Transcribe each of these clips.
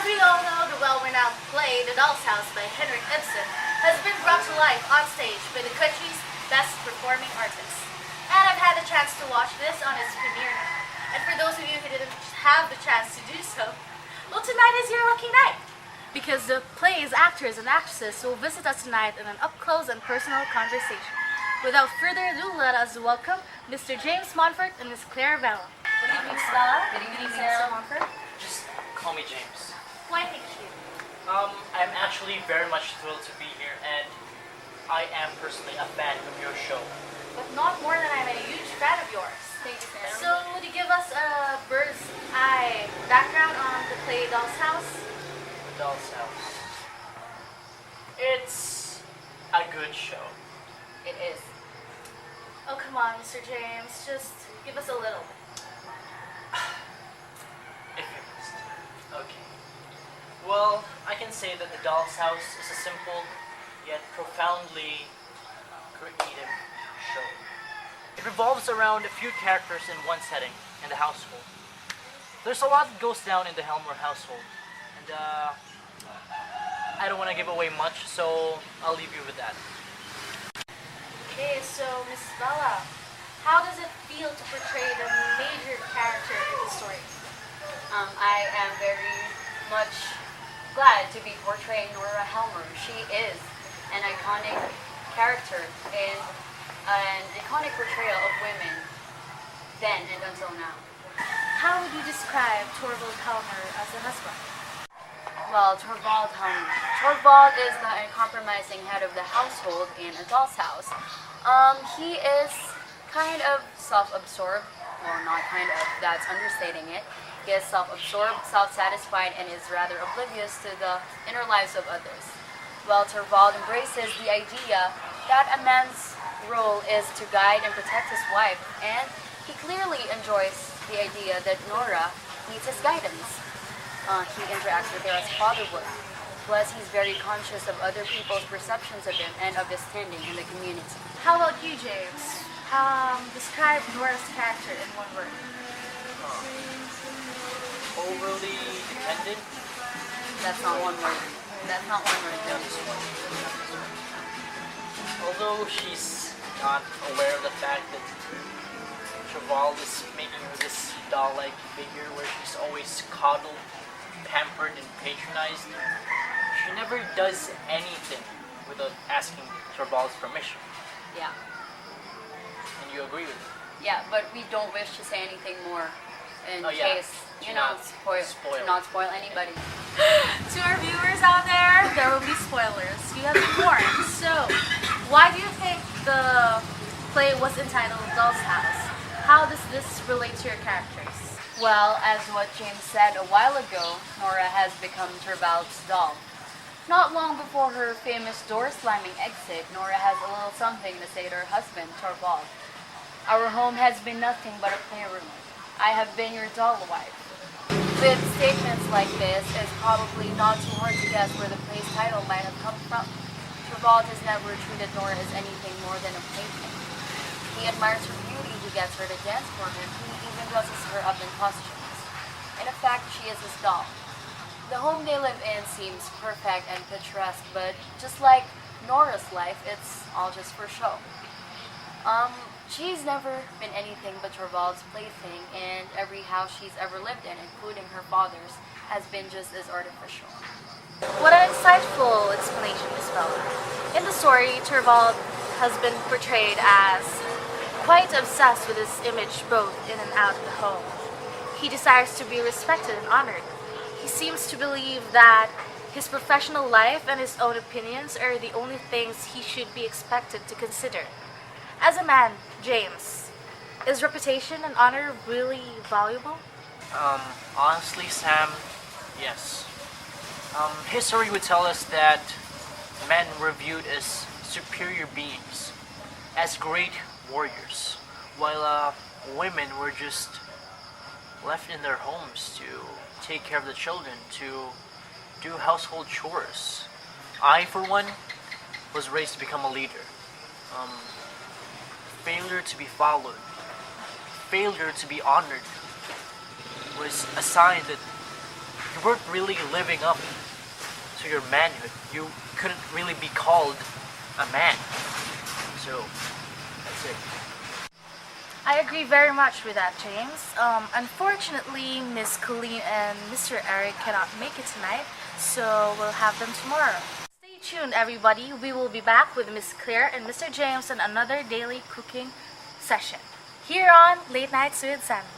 we all know, the well-renowned play The Doll's House by Henrik Ibsen has been brought to life on stage by the country's best performing artists. And I've had the chance to watch this on its premiere night. And for those of you who didn't have the chance to do so, well, tonight is your lucky night. Because the play's actors and actresses will visit us tonight in an up-close and personal conversation. Without further ado, let us welcome Mr. James Monfort and Ms. Claire Valla. Good evening, Stella. Good evening, Mr. Monfort. Just call me James. Why thank you? I'm actually very much thrilled to be here, and I am personally a fan of your show. But not more than I'm a huge fan of yours. Thank you, Sarah. So, would you give us a bird's eye background on the play Doll's House? The Doll's House. It's a good show. It is. Oh, come on, Mr. James. Just give us a little. If you must. Okay. Well, I can say that The Doll's House is a simple yet profoundly creative show. It revolves around a few characters in one setting, in the household. There's a lot that goes down in the Helmer household, and I don't want to give away much, so I'll leave you with that. Okay, so Miss Valla, how does it feel to portray the major character in the story? I am very much glad to be portraying Nora Helmer. She is an iconic character and an iconic portrayal of women then and until now. How would you describe Torvald Helmer as a husband? Well, Torvald Helmer. Torvald is the uncompromising head of the household in A Doll's House. He is kind of self-absorbed. Well, not kind of, that's understating it. He is self-absorbed, self-satisfied, and is rather oblivious to the inner lives of others. Well, Torvald embraces the idea that a man's role is to guide and protect his wife, and he clearly enjoys the idea that Nora needs his guidance. He interacts with her as father would. Plus, he's very conscious of other people's perceptions of him and of his standing in the community. How about you, James? Describe Nora's character in one word. Overly dependent? That's not one word. That's not one word, Joe. Although she's not aware of the fact that Torvald is making her this doll-like figure where she's always coddled, pampered, and patronized, she never does anything without asking Torvald's permission. Yeah. And you agree with me? Yeah, but we don't wish to say anything more in case, To not spoil anybody. To our viewers out there will be spoilers. You have been warned. So, why do you think the play was entitled Doll's House? How does this relate to your characters? Well, as what James said a while ago, Nora has become Torvald's doll. Not long before her famous door-slamming exit, Nora has a little something to say to her husband, Torvald. Our home has been nothing but a playroom. I have been your doll wife. With statements like this, it's probably not too hard to guess where the play's title might have come from. Torvald has never treated Nora as anything more than a plaything. He admires her beauty, he gets her to dance for him, he even dresses her up in costumes. In fact, she is his doll. The home they live in seems perfect and picturesque, but just like Nora's life, it's all just for show. She's never been anything but Torvald's plaything, and every house she's ever lived in, including her father's, has been just as artificial. What an insightful explanation, Miss Valla. In the story, Torvald has been portrayed as quite obsessed with his image both in and out of the home. He desires to be respected and honored. He seems to believe that his professional life and his own opinions are the only things he should be expected to consider. As a man, James, is reputation and honor really valuable? Honestly, Sam, yes. History would tell us that men were viewed as superior beings, as great warriors, while women were just left in their homes to take care of the children, to do household chores. I, for one, was raised to become a leader. Failure to be followed, failure to be honored was a sign that you weren't really living up to your manhood. You couldn't really be called a man. So, that's it. I agree very much with that, James. Unfortunately, Miss Colleen and Mr. Eric cannot make it tonight, so we'll have them tomorrow. Stay tuned, everybody. We will be back with Miss Claire and Mr. James on another daily cooking session here on Late Nights with Sammy.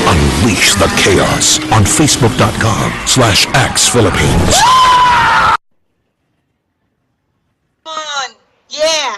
Unleash the chaos on Facebook.com/AxPhilippines. Come on. Yeah.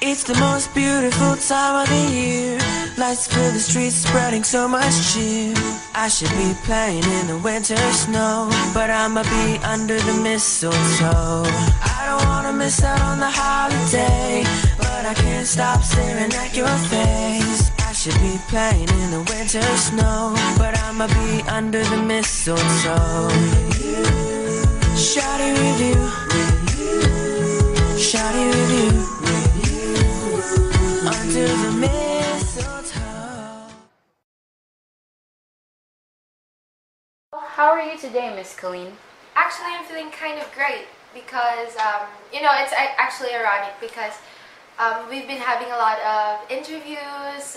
It's the most beautiful time of the year. Lights fill the streets, spreading so much cheer. I should be playing in the winter snow, but I'ma be under the mistletoe. I don't wanna miss out on the holiday, but I can't stop staring at your face. I should be playing in the winter snow, but I'ma be under the mistletoe. Shawty with you, shawty with you. Under the mistletoe. How are you today, Miss Colleen? Actually, I'm feeling kind of great because, it's actually ironic because we've been having a lot of interviews,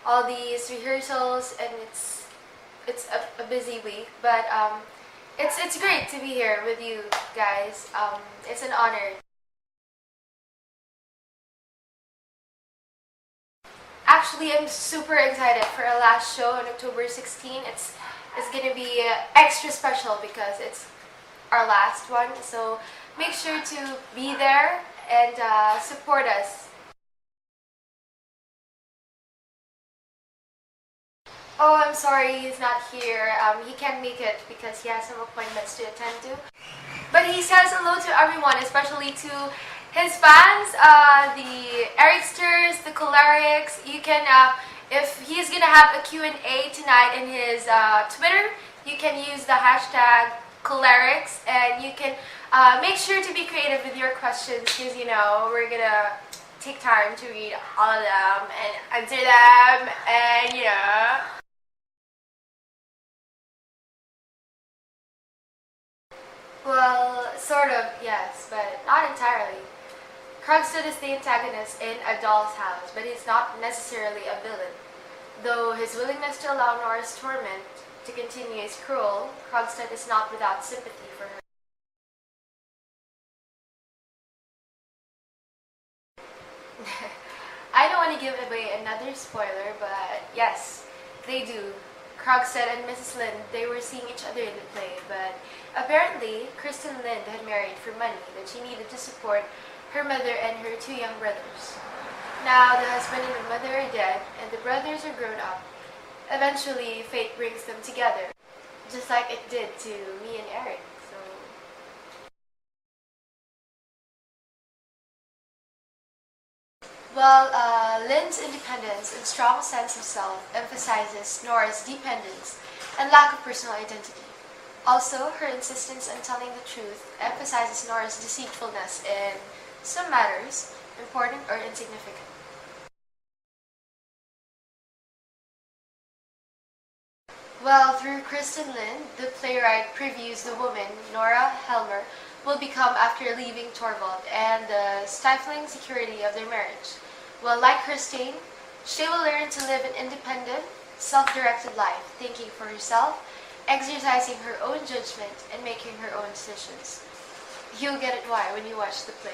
all these rehearsals, and it's a busy week. But it's great to be here with you guys. It's an honor. Actually, I'm super excited for our last show on October 16. It's gonna be extra special because it's our last one. So make sure to be there and support us. Oh, I'm sorry he's not here. He can't make it because he has some appointments to attend to. But he says hello to everyone, especially to his fans, the Ericsters, the Cholerics. You can, if he's gonna have a Q&A tonight in his Twitter, you can use the hashtag Cholerics, and you can make sure to be creative with your questions because we're gonna take time to read all of them and answer them, and Well, sort of, yes, but not entirely. Krogstad is the antagonist in A Doll's House, but he's not necessarily a villain. Though his willingness to allow Nora's torment to continue is cruel, Krogstad is not without sympathy for her. I don't want to give away another spoiler, but yes, they do. Krogstad and Mrs. Lind, they were seeing each other in the play, but apparently Kristen Lind had married for money that she needed to support her mother and her two young brothers. Now the husband and the mother are dead, and the brothers are grown up. Eventually, fate brings them together, just like it did to me and Eric. Well, Lynn's independence and strong sense of self emphasizes Nora's dependence and lack of personal identity. Also, her insistence on telling the truth emphasizes Nora's deceitfulness in some matters, important or insignificant. Well, through Kristen Lind, the playwright previews the woman, Nora Helmer, will become after leaving Torvald and the stifling security of their marriage. Well, like Christine, she will learn to live an independent, self-directed life, thinking for herself, exercising her own judgment, and making her own decisions. You'll get it why when you watch the play.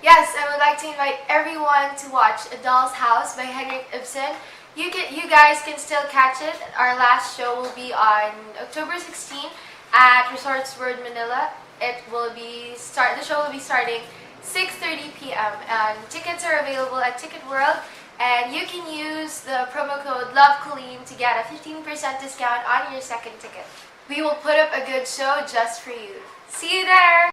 Yes, I would like to invite everyone to watch A Doll's House by Henrik Ibsen. You guys can still catch it. Our last show will be on October 16 at Resorts World Manila. The show will be starting 6:30 p.m. and tickets are available at Ticket World, and you can use the promo code LOVECOLLEEN to get a 15% discount on your second ticket. We will put up a good show just for you. See you there!